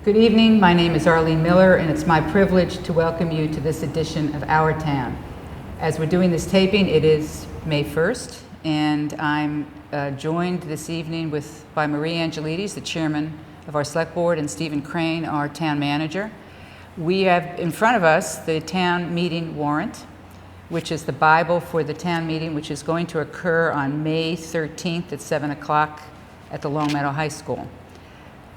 Good evening, my name is Arlene Miller, and it's my privilege to welcome you to this edition of Our Town. As we're doing this taping, it is May 1st, and I'm joined this evening by Marie Angelides, the chairman of our select board, and Stephen Crane, our town manager. We have in front of us the town meeting warrant, which is the Bible for the town meeting, which is going to occur on May 13th at 7 o'clock at the Long Meadow High School.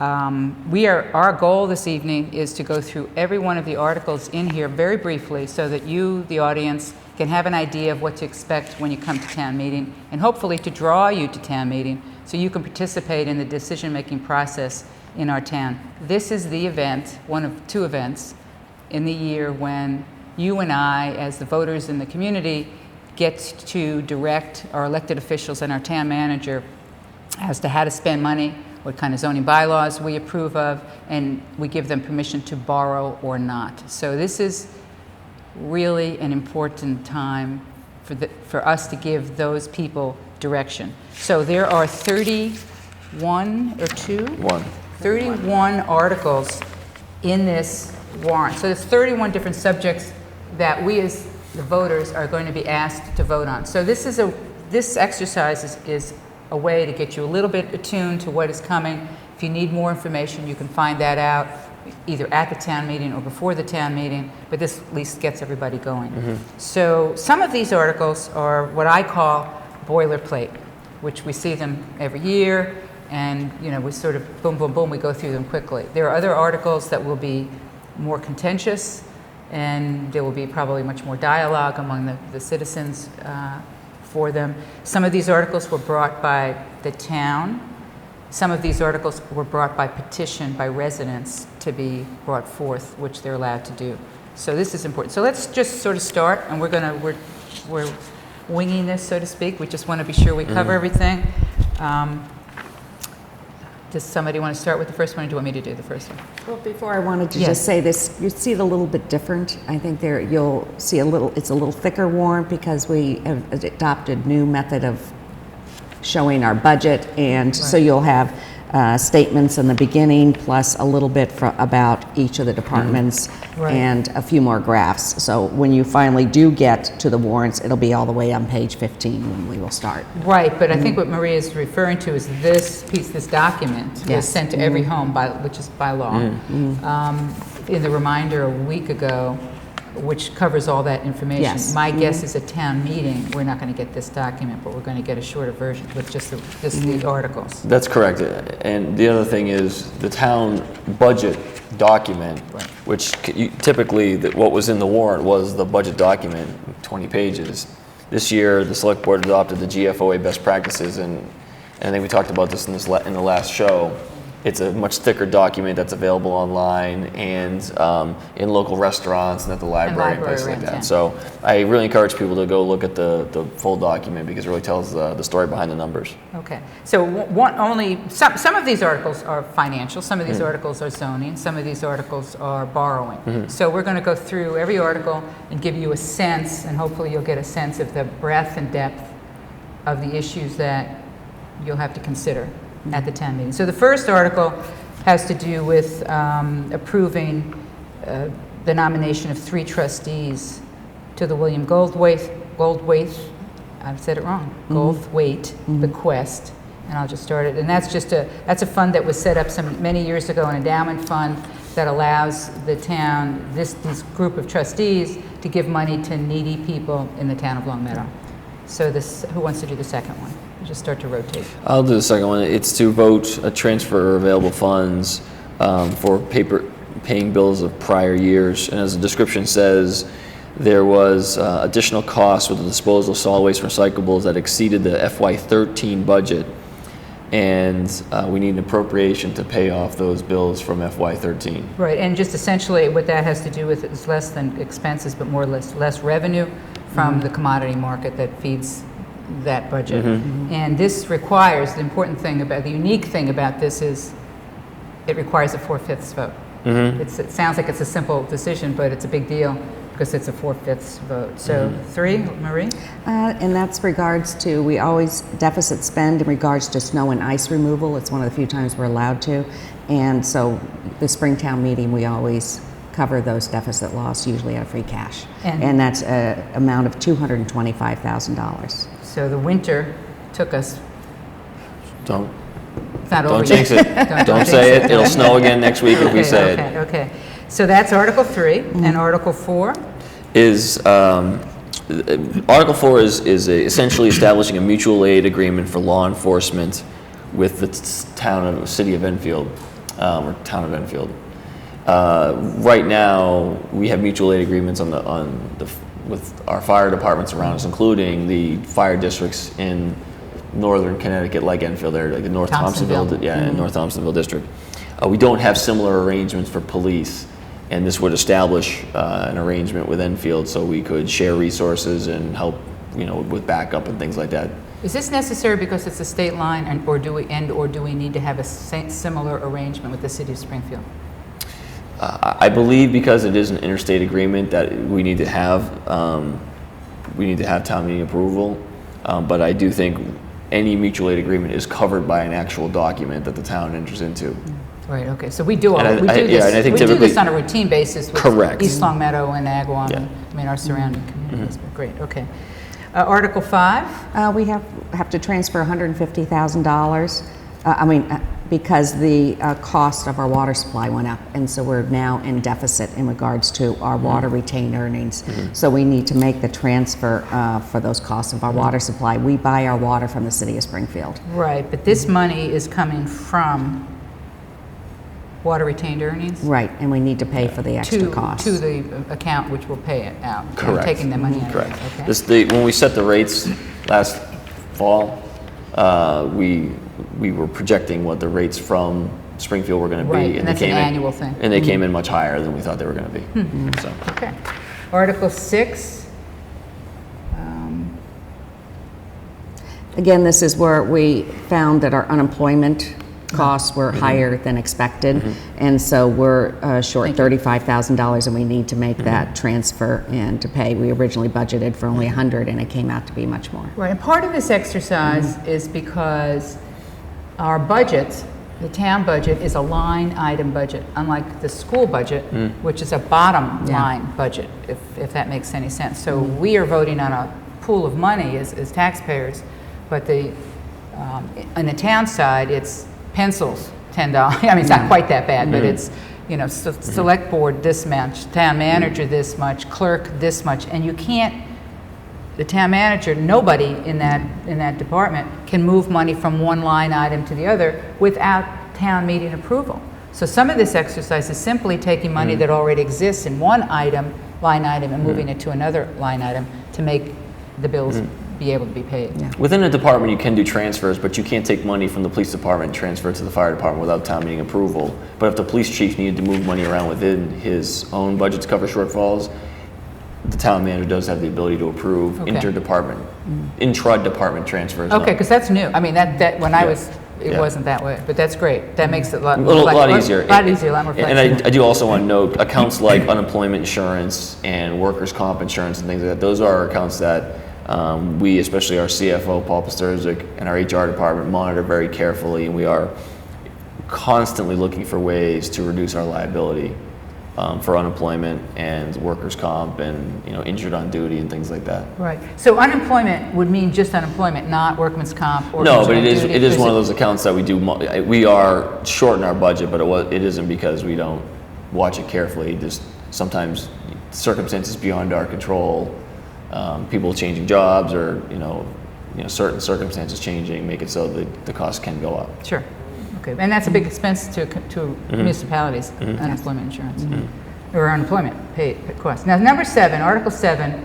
Our goal this evening is to go through every one of the articles in here very briefly so that you, the audience, can have an idea of what to expect when you come to town meeting, and hopefully to draw you to town meeting so you can participate in the decision-making process in our town. This is the event, one of two events in the year when you and I, as the voters in the community, get to direct our elected officials and our town manager as to how to spend money, what kind of zoning bylaws we approve of, and we give them permission to borrow or not. So this is really an important time for us to give those people direction. So there are 31 articles in this warrant. So there's 31 different subjects that we as the voters are going to be asked to vote on. So this exercise is a way to get you a little bit attuned to what is coming. If you need more information, you can find that out either at the town meeting or before the town meeting, but this at least gets everybody going. So some of these articles are what I call boilerplate, which we see them every year, and we sort of boom, boom, boom, we go through them quickly. There are other articles that will be more contentious, and there will be probably much more dialogue among the citizens for them. Some of these articles were brought by the town. Some of these articles were brought by petition by residents to be brought forth, which they're allowed to do. So this is important. So let's just sort of start, and we're winging this, so to speak. We just want to be sure we cover everything. Does somebody want to start with the first one, or do you want me to do the first one? Well, before I wanted to just say this, you see it a little bit different. I think you'll see it's a little thicker warrant because we have adopted new method of showing our budget, and so you'll have statements in the beginning plus a little bit about each of the departments and a few more graphs. So when you finally do get to the warrants, it'll be all the way on page 15 when we will start. Right, but I think what Maria is referring to is this document was sent to every home, which is by law, in the reminder a week ago, which covers all that information. Yes. My guess is at town meeting, we're not going to get this document, but we're going to get a shorter version with just the articles. That's correct. And the other thing is the town budget document, which typically what was in the warrant was the budget document, 20 pages. This year, the select board adopted the GFOA best practices, and I think we talked about this in the last show. It's a much thicker document that's available online and in local restaurants and at the library and places like that. Yeah. So I really encourage people to go look at the full document because it really tells the story behind the numbers. Okay. So some of these articles are financial, some of these articles are zoning, some of these articles are borrowing. So we're going to go through every article and give you a sense, and hopefully you'll get a sense of the breadth and depth of the issues that you'll have to consider at the town meeting. So the first article has to do with approving the nomination of 3 trustees to the William Goldthwait, I've said it wrong, Goldthwait bequest, and I'll just start it. And that's a fund that was set up many years ago, an endowment fund that allows the town, this group of trustees, to give money to needy people in the town of Long Meadow. So who wants to do the second one? Just start to rotate. I'll do the second one. It's to vote a transfer of available funds for paying bills of prior years. And as the description says, there was additional costs with the disposal of solid waste recyclables that exceeded the FY13 budget. And we need an appropriation to pay off those bills from FY13. Right, and just essentially what that has to do with is less than expenses, but more or less revenue from the commodity market that feeds that budget. And this requires, the unique thing about this is it requires a 4/5 vote. It sounds like it's a simple decision, but it's a big deal because it's a 4/5 vote. So 3, Marie? And that's regards to, we always deficit spend in regards to snow and ice removal. It's one of the few times we're allowed to. And so the Springtown meeting, we always cover those deficit loss, usually out of free cash. And that's an amount of $225,000. So the winter took us, Don't it's not over don't yet. jinx it. Don't say it. It'll snow again next week if we say it. Okay. So that's Article 3, and Article 4? Is Article 4 is essentially establishing a mutual aid agreement for law enforcement with the city of Enfield, or town of Enfield. Right now, we have mutual aid agreements with our fire departments around us, including the fire districts in northern Connecticut, like Enfield, there, like the North Thompsonville, North Thompsonville district. We don't have similar arrangements for police, and this would establish an arrangement with Enfield so we could share resources and help, with backup and things like that. Is this necessary because it's a state line, or do we need to have a similar arrangement with the city of Springfield? I believe because it is an interstate agreement that we need to have town meeting approval, but I do think any mutual aid agreement is covered by an actual document that the town enters into. Right. Okay. So we do And I think do typically- this on a routine basis with Correct. East Long Meadow and Agawam. Yeah. Our surrounding communities. Great. Okay. Article 5. We have to transfer $150,000. Because the cost of our water supply went up, and so we're now in deficit in regards to our water retained earnings. So we need to make the transfer for those costs of our water supply. We buy our water from the city of Springfield. Right. But this money is coming from water retained earnings? Right, and we need to pay for the extra costs. To the account which will pay it out. Correct. Taking the money out. Correct. Okay. When we set the rates last fall, we were projecting what the rates from Springfield were going to be. Right, and that's an annual thing. And they came in much higher than we thought they were going to be. So. Okay. Article 6. Again, this is where we found that our unemployment costs were higher than expected, and so we're short $35,000, and we need to make that transfer and to pay. We originally budgeted for only $100, and it came out to be much more. Right, and part of this exercise is because our budget, the town budget, is a line item budget, unlike the school budget, which is a bottom line budget, if that makes any sense. So we are voting on a pool of money as taxpayers, but on the town side, it's pencils, $10. I mean, it's not quite that bad, but it's, select board this much, town manager this much, clerk this much, and you can't, the town manager, nobody in that department can move money from one line item to the other without town meeting approval. So some of this exercise is simply taking money that already exists in one line item, and moving it to another line item to make the bills be able to be paid. Yeah. Within a department, you can do transfers, but you can't take money from the police department and transfer it to the fire department without town meeting approval. But if the police chief needed to move money around within his own budget to cover shortfalls, the town manager does have the ability to approve intra-department transfers. Okay, because that's new. I mean, that when I was, it wasn't that way, but that's great. That makes it a lot easier. A lot easier, a lot more flexible. And I do also want to note, accounts like unemployment insurance and workers' comp insurance and things like that, those are accounts that we, especially our CFO, Paul Pasturzik, and our HR department monitor very carefully, and we are constantly looking for ways to reduce our liability for unemployment and workers' comp and injured on duty and things like that. Right. So unemployment would mean just unemployment, not workman's comp or no, but injured on duty? it is one of those accounts that we do. We are short in our budget, but it isn't because we don't watch it carefully. Just sometimes circumstances beyond our control, people changing jobs, or certain circumstances changing, make it so that the cost can go up. Sure. Okay, and that's a big expense to municipalities, unemployment insurance, or unemployment paid costs. Now, number 7, Article 7,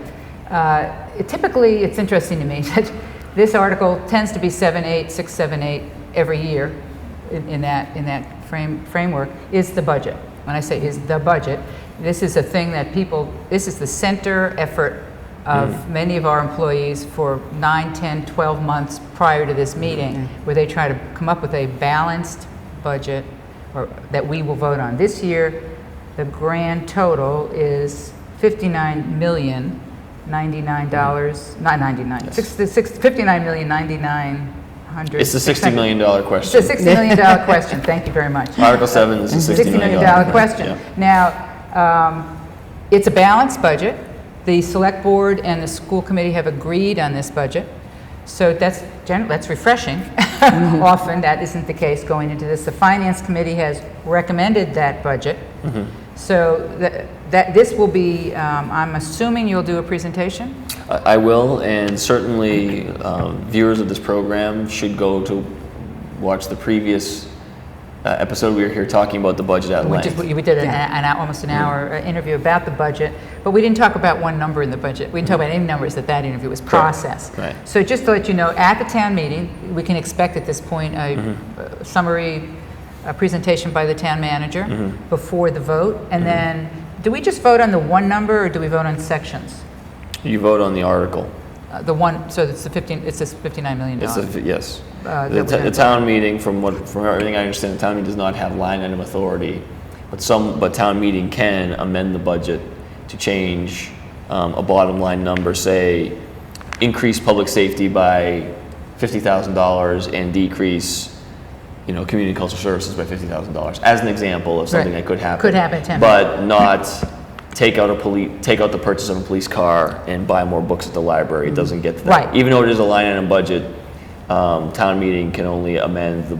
typically it's interesting to me that this article tends to be 7-8, 6-7-8 every year in that framework, is the budget. When I say is the budget, this is a thing that this is the center effort of many of our employees for 9, 10, 12 months prior to this meeting, where they try to come up with a balanced budget that we will vote on. This year, the grand total is $59,099, not 99, Yes. $59,099,900. It's the $60 million It's question. a $60 million question. Thank you very much. Article 7 is a $60 million question. Yeah. Now, it's a balanced budget. The select board and the school committee have agreed on this budget. So that's refreshing. Often that isn't the case going into this. The finance committee has recommended that budget. So that this will be, I'm assuming you'll do a presentation? I will, and certainly viewers of this program should go to watch the previous episode. We were here talking about the budget at length. We did almost an hour interview about the budget, but we didn't talk about one number in the budget. We didn't talk about any numbers that interview was processed. Right. So just to let you know, at the town meeting, we can expect at this point a summary presentation by the town manager before the vote. And then, do we just vote on the one number or do we vote on sections? You vote on the article. The one, so it's this $59 million. Yes. that The we're gonna town meeting, from everything I understand, the town meeting does not have line item authority, but town meeting can amend the budget to change a bottom line number, say, increase public safety by $50,000 and decrease, community and cultural services by $50,000, as an example of something Right. that could happen. Could happen at town But not take out the purchase of a police car and buy more books at the library. It doesn't get to that. Right. Even though it is a line item budget, town meeting can only amend the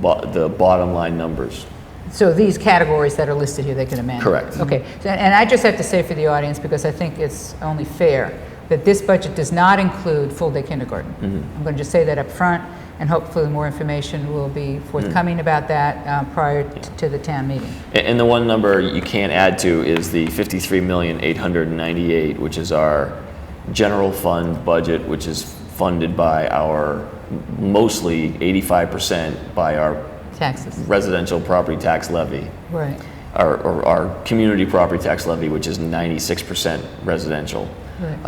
bottom line numbers. So these categories that are listed here, they can amend? Correct. Okay, and I just have to say for the audience, because I think it's only fair, that this budget does not include full-day kindergarten. I'm going to just say that up front, and hopefully more information will be forthcoming about that prior to the town meeting. And the one number you can't add to is the $53,898,000, which is our general fund budget, which is funded by mostly 85% by our Taxes. residential property tax levy. Right. Our community property tax levy, which is 96% residential. Right.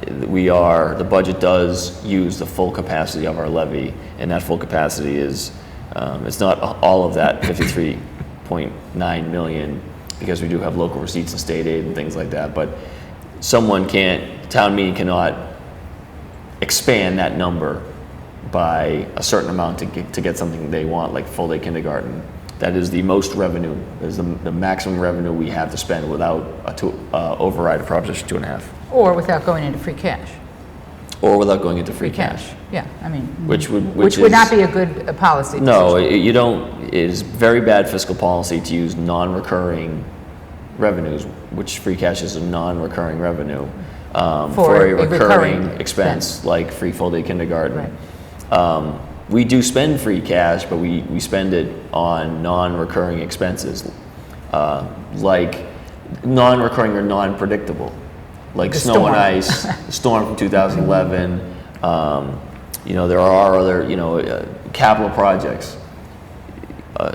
The budget does use the full capacity of our levy, and that full capacity is, it's not all of that 53.9 million, because we do have local receipts and state aid and things like that, but town meeting cannot expand that number by a certain amount to get something they want, like full-day kindergarten. That is the most revenue, is the maximum revenue we have to spend without override of Proposition 2.5. Or without going into free cash. Or without going into free cash. Yeah, I mean, Which would not be a good policy No, decision. you don't. It is very bad fiscal policy to use non-recurring revenues, which free cash is a non-recurring revenue, for a recurring expense like free full-day kindergarten. Right. We do spend free cash, but we spend it on non-recurring expenses, like non-recurring or non-predictable, like The snow storm. and ice, the storm from 2011. There are other capital projects.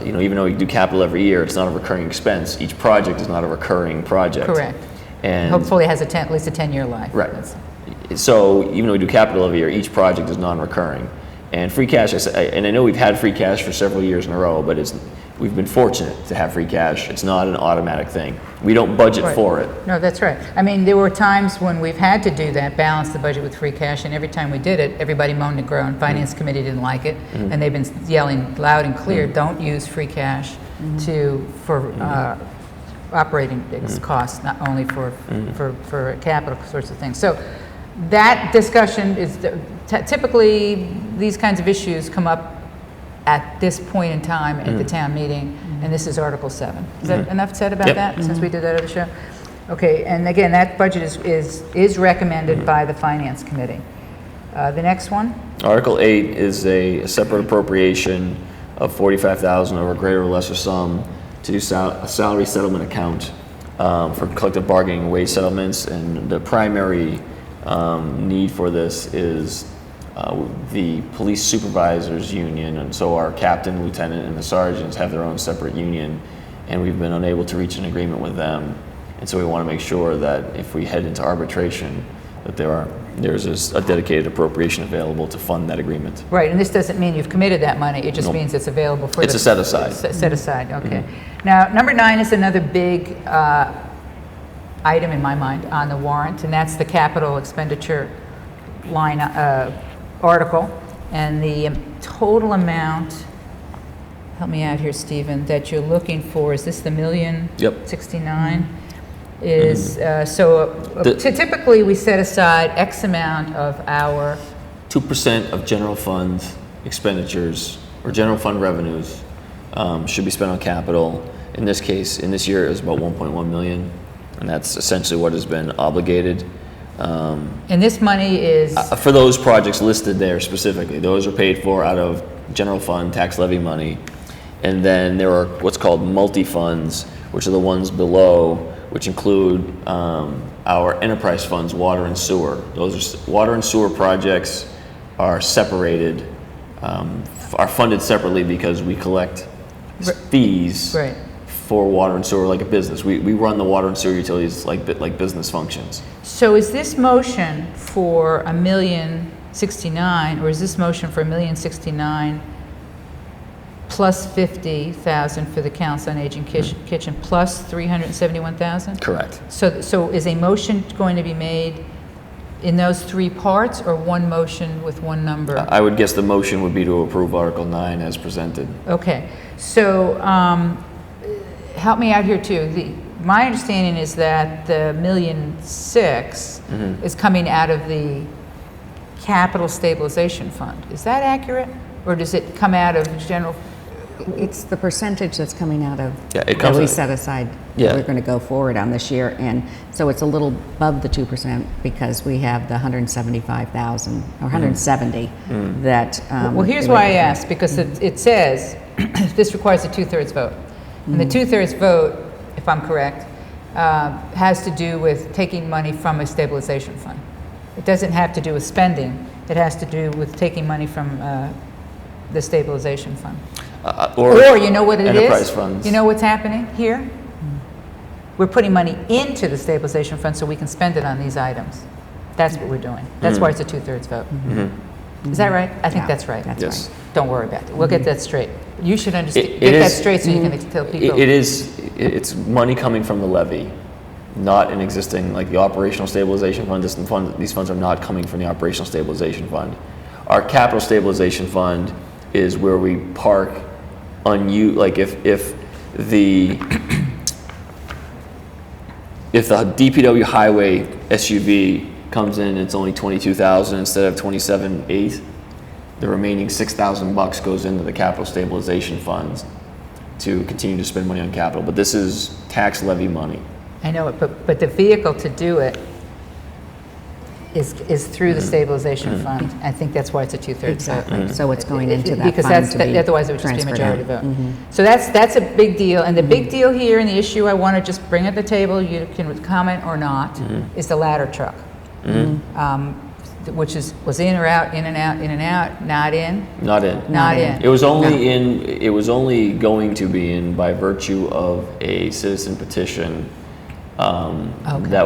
Even though we do capital every year, it's not a recurring expense. Each project is not a recurring project. Correct. And Hopefully it has at least a 10-year life. Right. That's- So even though we do capital every year, each project is non-recurring. And free cash, and I know we've had free cash for several years in a row, but we've been fortunate to have free cash. It's not an automatic thing. We don't budget Right. for it. No, that's right. I mean, there were times when we've had to do that, balance the budget with free cash, and every time we did it, everybody moaned and groaned. Finance committee didn't like it, and they've been yelling loud and clear, don't use free cash for operating costs, not only for capital sorts of things. So that discussion is, typically, these kinds of issues come up at this point in time at the town meeting, and this is Article 7. Is that enough said about Yep. that, since we did that other show? Okay, and again, that budget is recommended by the Finance Committee. The next one? Article 8 is a separate appropriation of $45,000 or a greater or lesser sum to do a salary settlement account for collective bargaining and wage settlements, and the primary need for this is the police supervisors union, and so our captain, lieutenant, and the sergeants have their own separate union, and we've been unable to reach an agreement with them, and so we want to make sure that if we head into arbitration, that there's a dedicated appropriation available to fund that agreement. Right, and this doesn't mean you've committed that money, it just Nope. means it's available for It's a set aside. Set aside, okay. Now, number 9 is another big item in my mind on the warrant, and that's the capital expenditure line article. And the total amount, help me out here, Stephen, that you're looking for, is this the million? Yep. 69? Is, typically we set aside X amount of our 2% of general fund expenditures or general fund revenues should be spent on capital. In this case, in this year, it was about 1.1 million, and that's essentially what has been obligated. and this money is, For those projects listed there specifically, those are paid for out of general fund tax levy money. And then there are what's called multi-funds, which are the ones below, which include our enterprise funds, water and sewer. Those are water and sewer projects are separated, are funded separately because we collect fees right. for water and sewer like a business. We run the water and sewer utilities like business functions. So is this motion for $1,069,000, or is this motion for $1,069,000 plus 50,000 for the Council on Aging kitchen plus 371,000? Correct. So is a motion going to be made in those three parts, or one motion with one number? I would guess the motion would be to approve Article 9 as presented. Okay, so help me out here too. My understanding is that the $1.6 million is coming out of the capital stabilization fund. Is that accurate? Or does it come out of general? It's the percentage that's coming out of, Yeah, it that comes we out- set aside, Yeah. that we're going to go forward on this year. And so it's a little above the 2% because we have the 175,000 or 170 that. Well, here's why I asked, because it says this requires a 2/3 vote. And the 2/3 vote, if I'm correct, has to do with taking money from a stabilization fund. It doesn't have to do with spending. It has to do with taking money from the stabilization fund. Or you know what it is? Enterprise funds. You know what's happening here? We're putting money into the stabilization fund so we can spend it on these items. That's what we're doing. That's why it's a 2/3 vote. Is that right? I think Yeah, that's right. that's Yes. Don't worry about it. We'll get that straight. You should understand. It Get that is- straight so you can tell people. It's money coming from the levy, not an existing, like the operational stabilization fund. These funds are not coming from the operational stabilization fund. Our capital stabilization fund is where we park like if the DPW highway SUV comes in and it's only 22,000 instead of 27,800, the remaining $6,000 goes into the capital stabilization funds to continue to spend money on capital. But this is tax levy money. I know it, but the vehicle to do it is through the stabilization fund. I think that's why it's a 2/3 vote. Exactly. So it's going into that Because fund to be otherwise it would just be a transferred majority out. vote. So that's a big deal. And the big deal here, and the issue I want to just bring at the table, you can comment or not, is the ladder truck. Which was in or out, in and out, in and out, not in, Not in. not in. It was only it was only going to be in by virtue of a citizen petition that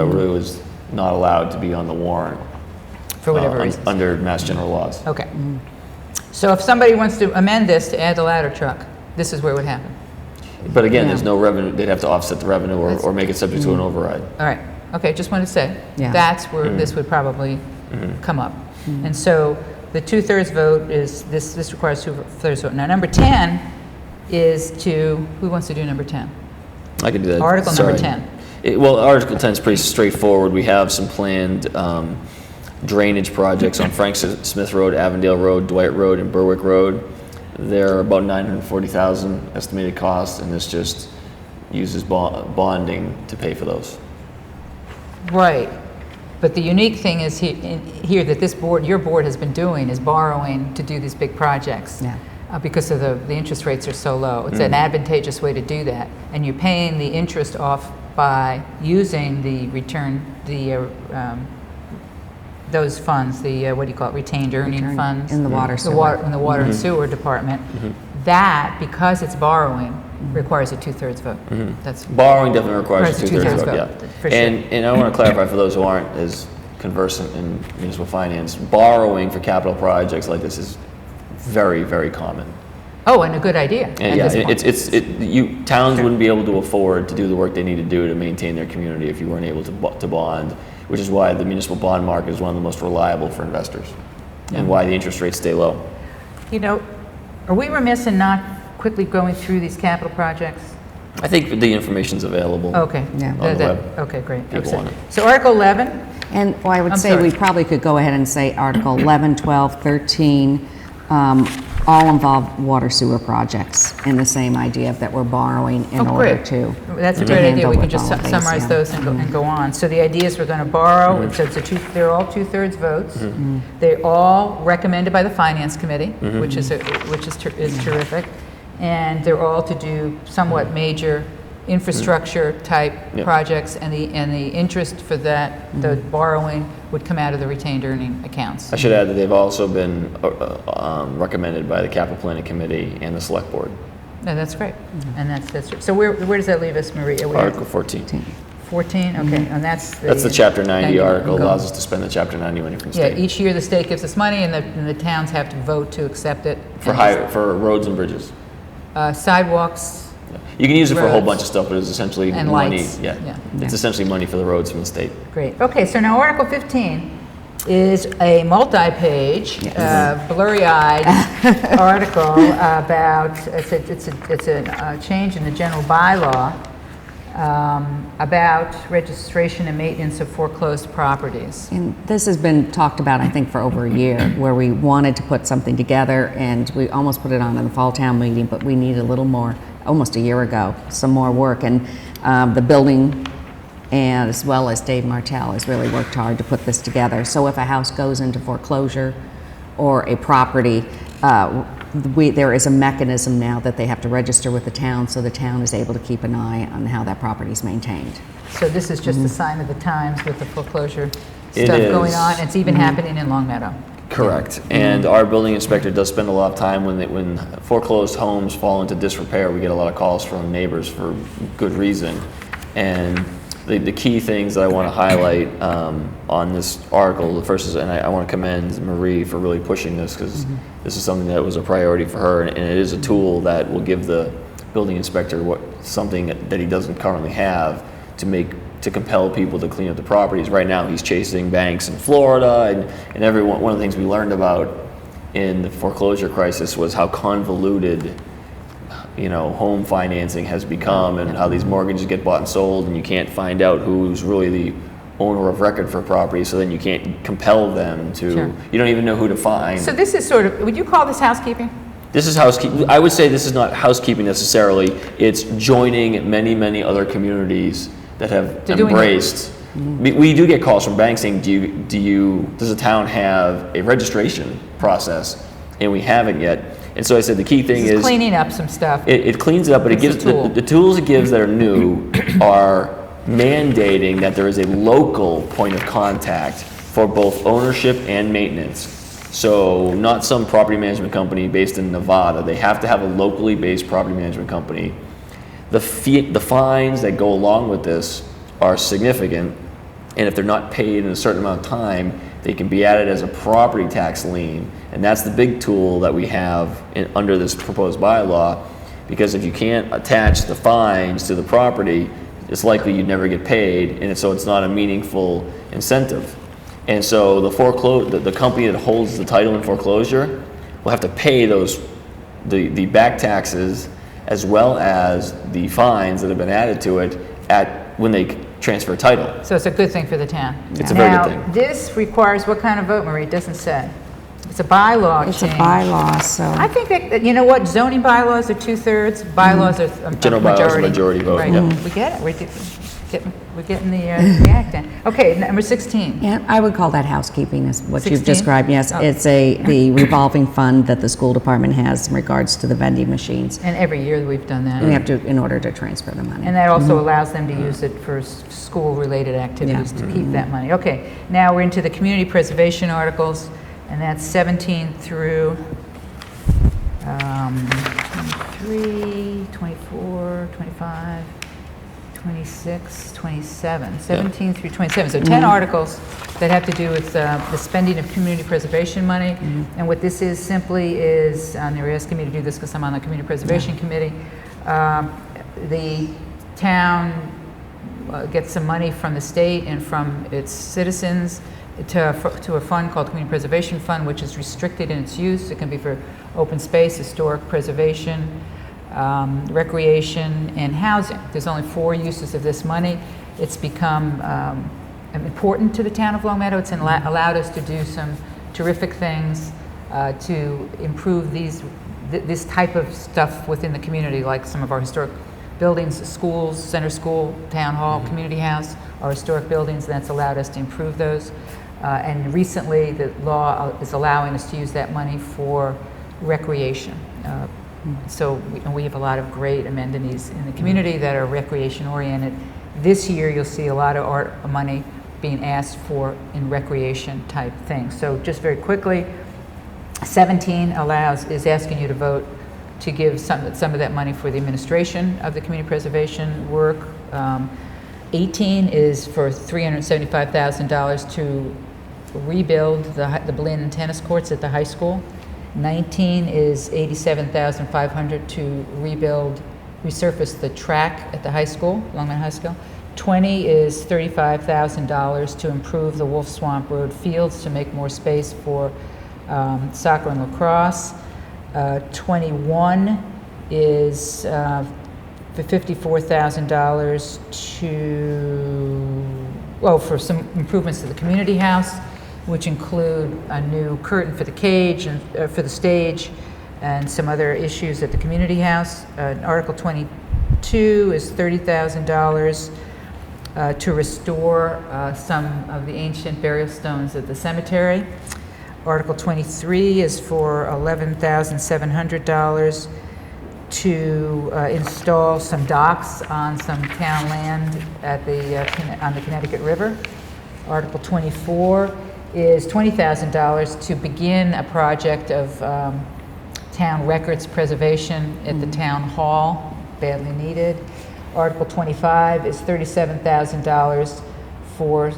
really was not allowed to be on the warrant For whatever reason. under Mass General laws. Okay. So if somebody wants to amend this to add the ladder truck, this is where it would happen. But again, there's no revenue. They'd have to offset the revenue or make it subject to an override. All right. Okay, just wanted to say, Yeah. that's where this would probably come up. And so the 2/3 vote is, this requires 2/3 vote. Now, number 10 is who wants to do number 10? I could do that. Article number Sorry. 10. Well, Article 10 is pretty straightforward. We have some planned drainage projects on Frank Smith Road, Avondale Road, Dwight Road, and Berwick Road. They're about $940,000 estimated cost, and this just uses bonding to pay for those. Right. But the unique thing is here that this board, your board has been doing, is borrowing to do these big projects. Yeah. Because of the interest rates are so low. It's an advantageous way to do that. And you're paying the interest off by using the those funds, what do you call it, retained earning Return funds? in the water The sewer. water, in the water and sewer department. That, because it's borrowing, requires a 2/3 vote. That's Borrowing definitely requires a Requires a two-thirds two-thirds vote, vote, yeah. for sure. And I want to clarify for those who aren't as conversant in municipal finance, borrowing for capital projects like this is very, very common. Oh, and a good idea at And yeah, this point. towns wouldn't be able to afford to do the work they need to do to maintain their community if you weren't able to bond, which is why the municipal bond market is one of the most reliable for investors, and why the interest rates stay low. You know, are we remiss in not quickly going through these capital projects? I think the information's available. Okay. Yeah. On the web. Okay, great. People want it. So Article 11, And well, I would I'm say sorry. we probably could go ahead and say Article 11, 12, 13, all involve water sewer projects in the same idea that we're borrowing in Oh, order great. to. That's a great idea. We handle can just with all of these, summarize yeah. those and go on. So the idea is we're going to borrow, so they're all 2/3 votes. They're all recommended by the Finance Committee, which is terrific. And they're all to do somewhat major infrastructure type Yeah. projects, and the interest for that, the borrowing, would come out of the retained earning accounts. I should add that they've also been recommended by the Capital Planning Committee and the Select Board. No, that's great. And that's so where does that leave us, Maria? Are we at Article 14. 14? Okay, and that's That's the Chapter 90 article, Go. allows us to spend the Chapter 90 money from the Yeah, state. each year the state gives us money, and the towns have to vote to accept it. For roads and bridges. Sidewalks, You can use it for a whole Roads. bunch of stuff, but it's essentially And money. lights. Yeah. Yeah. It's essentially money for the roads from the state. great. Okay, so now Article 15 is a multi-page, blurry-eyed article about, it's a change in the general bylaw about registration and maintenance of foreclosed properties. And this has been talked about, I think, for over a year, where we wanted to put something together, and we almost put it on in the fall town meeting, but we needed a little more, almost a year ago, some more work. And the building, and as well as Dave Martell, has really worked hard to put this together. So if a house goes into foreclosure or a property, there is a mechanism now that they have to register with the town, so the town is able to keep an eye on how that property is maintained. So this is just a sign of the times with the foreclosure It stuff is. going on. It's even happening in Long Meadow. Correct. And our building inspector does spend a lot of time when foreclosed homes fall into disrepair. We get a lot of calls from neighbors for good reason. And the key things that I want to highlight on this article, the first is, and I want to commend Marie for really pushing this, because this is something that was a priority for her, and it is a tool that will give the building inspector something that he doesn't currently have to compel people to clean up the properties. Right now, he's chasing banks in Florida, and one of the things we learned about in the foreclosure crisis was how convoluted, home financing has become, and how these mortgages get bought and sold, and you can't find out who's really the owner of record for property, so then you can't compel them to, Sure. you don't even know who to find. So this is sort of, would you call this housekeeping? This is housekeeping. I would say this is not housekeeping necessarily. It's joining many, many other communities that have They're doing it. embraced. We do get calls from banks saying, does the town have a registration process? And we haven't yet. And so I said the key thing This is is cleaning up some stuff. it cleans it up, but it It's a gives tool. the tools it gives that are new are mandating that there is a local point of contact for both ownership and maintenance. So not some property management company based in Nevada. They have to have a locally based property management company. The fines that go along with this are significant, and if they're not paid in a certain amount of time, they can be added as a property tax lien. And that's the big tool that we have under this proposed bylaw, because if you can't attach the fines to the property, it's likely you'd never get paid, and so it's not a meaningful incentive. And so the company that holds the title in foreclosure will have to pay the back taxes as well as the fines that have been added to it when they transfer title. So it's a good thing for the town. It's a very good thing. Now, this requires what kind of vote, Marie? It doesn't say. It's a bylaw It's a change. bylaw, so. I think that, you know what, zoning bylaws are 2/3, bylaws are a General bylaws are majority. majority vote, Right, yeah. we get it, we're getting the act done. Okay, number 16. Yeah, I would call that housekeeping, is what 16? you've described, yes. Oh. It's the revolving fund that the school department has in regards to the vending machines. And every year we've done that. We have to, in order to transfer the money. And that also allows them to use it for school-related activities to keep that money. Okay, now we're into the community preservation articles, and that's 17 through 23, 24, 25, 26, 27, 17 through 27. So 10 articles that have to do with the spending of community preservation money. And what this is simply is, and they're asking me to do this because I'm on the Community Preservation Committee, the town gets some money from the state and from its citizens to a fund called Community Preservation Fund, which is restricted in its use. It can be for open space, historic preservation, recreation, and housing. There's only 4 uses of this money. It's become important to the town of Long Meadow. It's allowed us to do some terrific things to improve this type of stuff within the community, like some of our historic buildings, schools, center school, town hall, community house, our historic buildings. That's allowed us to improve those. And recently, the law is allowing us to use that money for recreation. So we have a lot of great amenities in the community that are recreation oriented. This year, you'll see a lot of art money being asked for in recreation type things. So just very quickly, 17 is asking you to vote to give some of that money for the administration of the community preservation work. 18 is for $375,000 to rebuild the Berlin tennis courts at the high school. 19 is $87,500 to resurface the track at the high school, Long Meadow High School. 20 is $35,000 to improve the Wolf Swamp Road fields to make more space for soccer and lacrosse. 21 is for $54,000 for some improvements to the community house, which include a new curtain for the cage and for the stage, and some other issues at the community house. Article 22 is $30,000 to restore some of the ancient burial stones at the cemetery. Article 23 is for $11,700 to install some docks on some town land at on the Connecticut River. Article 24 is $20,000 to begin a project of town records preservation at the town hall, badly needed. Article 25 is $37,000 for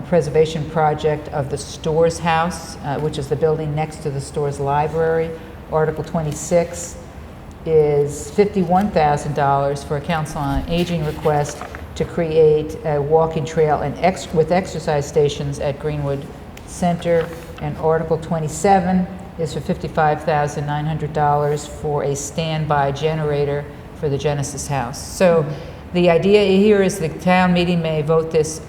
preservation project of the Stores House, which is the building next to the Stores Library. Article 26 is $51,000 for a Council on Aging request to create a walking trail with exercise stations at Greenwood Center. And Article 27 is for $55,900 for a standby generator for the Genesis House. So the idea here is the town meeting may vote this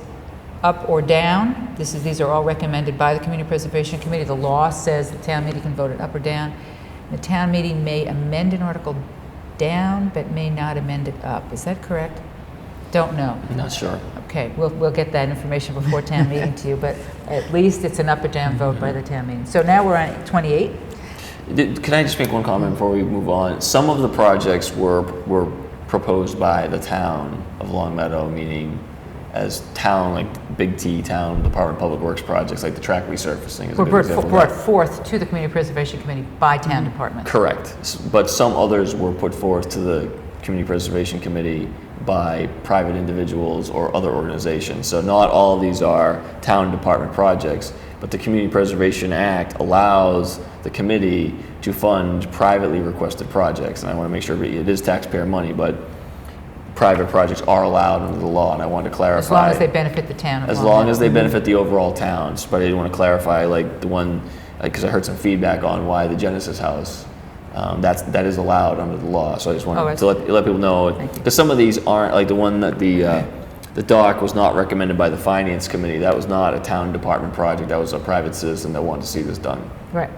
up or down. These are all recommended by the Community Preservation Committee. The law says the town meeting can vote it up or down. The town meeting may amend an article down, but may not amend it up. Is that correct? Don't know. Not sure. Okay, we'll get that information before town meeting to you, but at least it's an up or down vote by the town meeting. So now we're on 28. Can I just make one comment before we move on? Some of the projects were proposed by the town of Long Meadow, meaning as town, like Big T Town Department of Public Works projects, like the track resurfacing. Were brought forth to the Community Preservation Committee by town departments. Correct. But some others were put forth to the Community Preservation Committee by private individuals or other organizations. So not all of these are town department projects, but the Community Preservation Act allows the committee to fund privately requested projects. And I want to make sure it is taxpayer money, but private projects are allowed under the law, and I wanted to clarify. As long as they benefit the town. As long as they benefit the overall towns, but I did want to clarify, like the one, because I heard some feedback on why the Genesis House, that is allowed under the law. So I just wanted to let people know, because some of these aren't, like the one that the dock was not recommended by the Finance Committee. That was not a town department project. That was a private citizen that wanted to see this done. Right.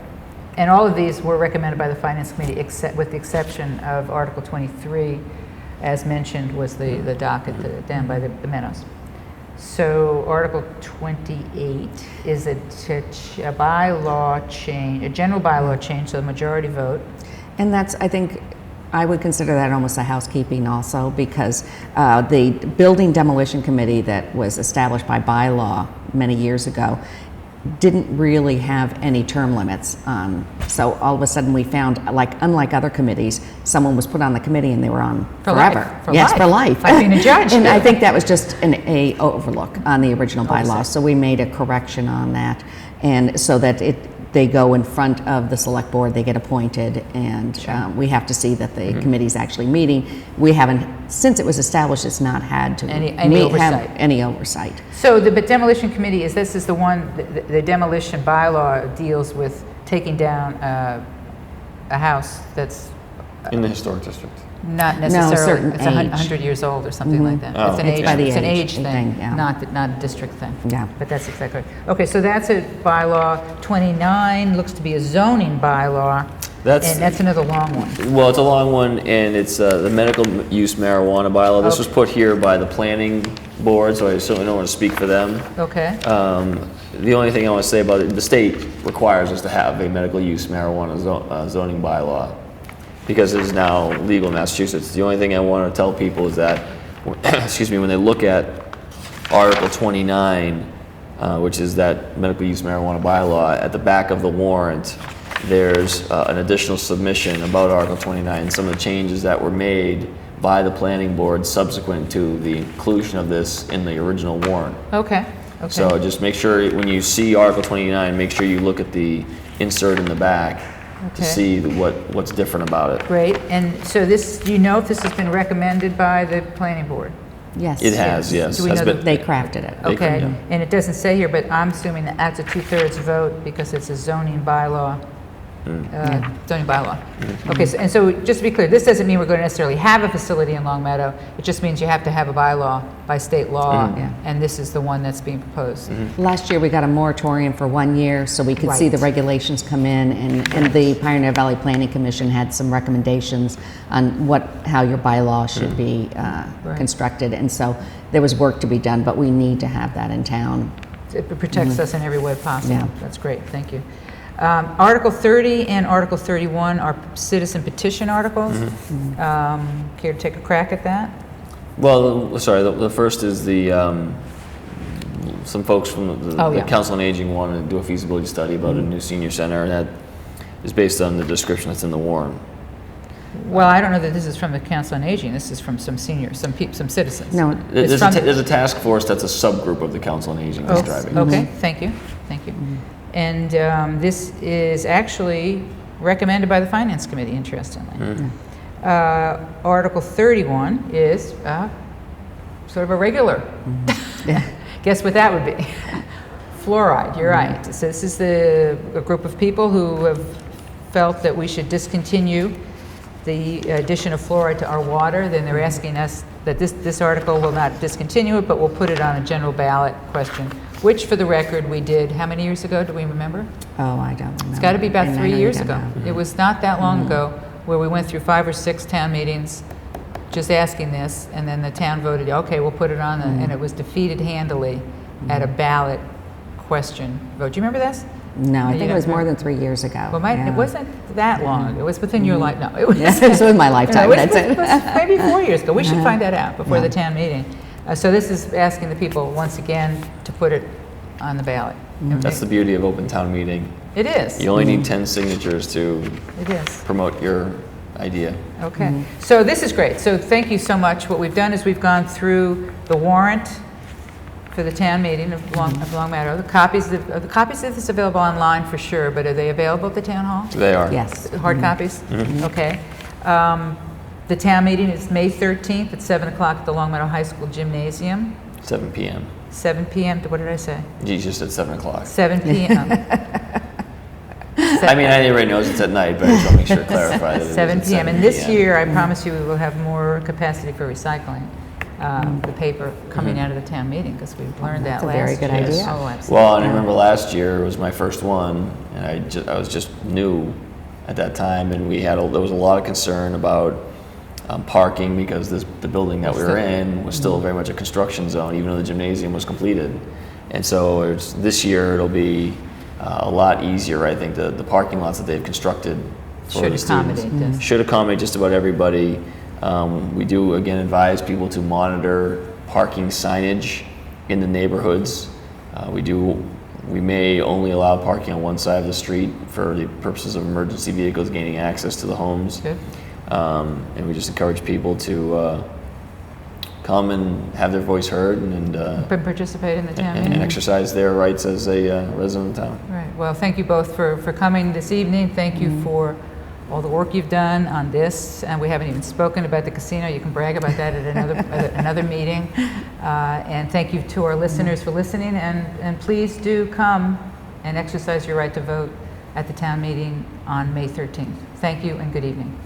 And all of these were recommended by the Finance Committee, except with the exception of Article 23, as mentioned, was the dock down by the Meadows. So Article 28 is a bylaw change, a general bylaw change, so a majority vote. And that's, I think, I would consider that almost a housekeeping also, because the Building Demolition Committee that was established by bylaw many years ago didn't really have any term limits. So all of a sudden we found, like, unlike other committees, someone was put on the committee and they were on For forever. life, for Yes, life. for life. Like being a judge. And I think that was just a overlook on the original bylaw. Oversight. So we made a correction on that, and so that they go in front of the select board, they get appointed, and we have to see that the committee's actually meeting. We haven't, since it was established, it's not had to Any have oversight. any oversight. So the demolition committee this is the one, the demolition bylaw deals with taking down a house that's In the historic district. not No, necessarily, certain it's age. 100 years old or something like that. Oh. It's an It's age, by the it's an age age thing, thing, yeah. not a district thing. Yeah. But that's exactly right. Okay, so that's a bylaw. 29 looks to be a zoning bylaw, That's- and that's another long one. Well, it's a long one, and it's the medical use marijuana bylaw. This was put here by the planning board, so I certainly don't want to speak for them. Okay, The only thing I want to say about it, the state requires us to have a medical use marijuana zoning bylaw because it is now legal in Massachusetts. The only thing I want to tell people is that, excuse me, when they look at Article 29, which is that medical use marijuana bylaw, at the back of the warrant, there's an additional submission about Article 29, some of the changes that were made by the planning board subsequent to the inclusion of this in the original warrant. okay. So just make sure, when you see Article 29, make sure you look at the insert in the back to Okay. see what's different about it. Great, and so this, do you know if this has been recommended by the planning board? Yes. It has, yes. Do we Has know been- They crafted it. They Okay, could, and it doesn't say here, but I'm assuming that that's a 2/3 vote because it's a zoning bylaw. Zoning bylaw. Okay, so just to be clear, this doesn't mean we're going to necessarily have a facility in Long Meadow. It just means you have to have a bylaw by state law, Yeah. and this is the one that's being proposed. Last year, we got a moratorium for 1 year, so we could see the Right. regulations come in, and the Pioneer Valley Planning Commission had some recommendations on how your bylaw should be Right. constructed, and so there was work to be done, but we need to have that in town. It protects us in every way possible. Yeah. That's great, thank you. Article 30 and Article 31 are citizen petition articles. Care to take a crack at that? Well, sorry, the first is some folks from Oh, the yeah. Council on Aging wanted to do a feasibility study about a new senior center, and that is based on the description that's in the warrant. Well, I don't know that this is from the Council on Aging, this is from some seniors, some citizens. No, It's There's from there's a task force that's a subgroup of the Council on Aging that's driving. Okay, thank you, thank you. And this is actually recommended by the Finance Committee, interestingly. Article 31 is sort of a regular. Guess what that would be? Fluoride, you're right. So this is a group of people who have felt that we should discontinue the addition of fluoride to our water. Then they're asking us that this article will not discontinue it, but we'll put it on a general ballot question, which for the record we did, how many years ago, do we remember? Oh, I don't remember. It's got to be about And I 3 know you years don't ago. know. It was not that long ago where we went through 5 or 6 town meetings just asking this, and then the town voted, okay, we'll put it on, and it was defeated handily at a ballot question vote. Do you remember this? No, I You think it don't was more remember? than 3 years ago. Well, Yeah. it wasn't that long ago. It was within your life. No, it was. Yeah, it was in my lifetime, No, that's it. was maybe 4 years ago. We should find that out before Yeah. the town meeting. So this is asking the people, once again, to put it on the ballot. That's the beauty of open town meeting. It is. You only need 10 signatures to It is. promote your idea. Okay. So this is great. So thank you so much. What we've done is we've gone through the warrant for the town meeting of Long Meadow. The copies of this available online for sure, but are they available at the town hall? They are. Yes. Hard copies? Okay. The town meeting is May 13th at 7 o'clock at the Long Meadow High School Gymnasium, 7 p.m. 7 p.m. What did I say? You just said 7 o'clock. 7 p.m. I mean, everybody knows it's at night, but I just want to make sure to clarify that it is 7 at p.m. 7 And this p.m. year, I promise you, we will have more capacity for recycling the paper coming out of the town meeting, because we learned that That's a last very good year. idea. Oh, absolutely. Well, and I remember last year was my first one, and I was just new at that time, and there was a lot of concern about parking because the building that we were in was still very much a construction zone, even though the gymnasium was completed. And so this year it'll be a lot easier, I think. The parking lots that they've constructed for Should the students accommodate this. should accommodate just about everybody. We do, again, advise people to monitor parking signage in the neighborhoods. We do We may only allow parking on one side of the street for the purposes of emergency vehicles gaining access to the homes. Good. And we just encourage people to come and have their voice heard and Participate in the town and meeting. exercise their rights as a resident of town. Right. Well, thank you both for coming this evening. Thank you for all the work you've done on this, and we haven't even spoken about the casino. You can brag about that at another at another meeting. And thank you to our listeners for listening, and please do come and exercise your right to vote at the town meeting on May 13th. Thank you and good evening.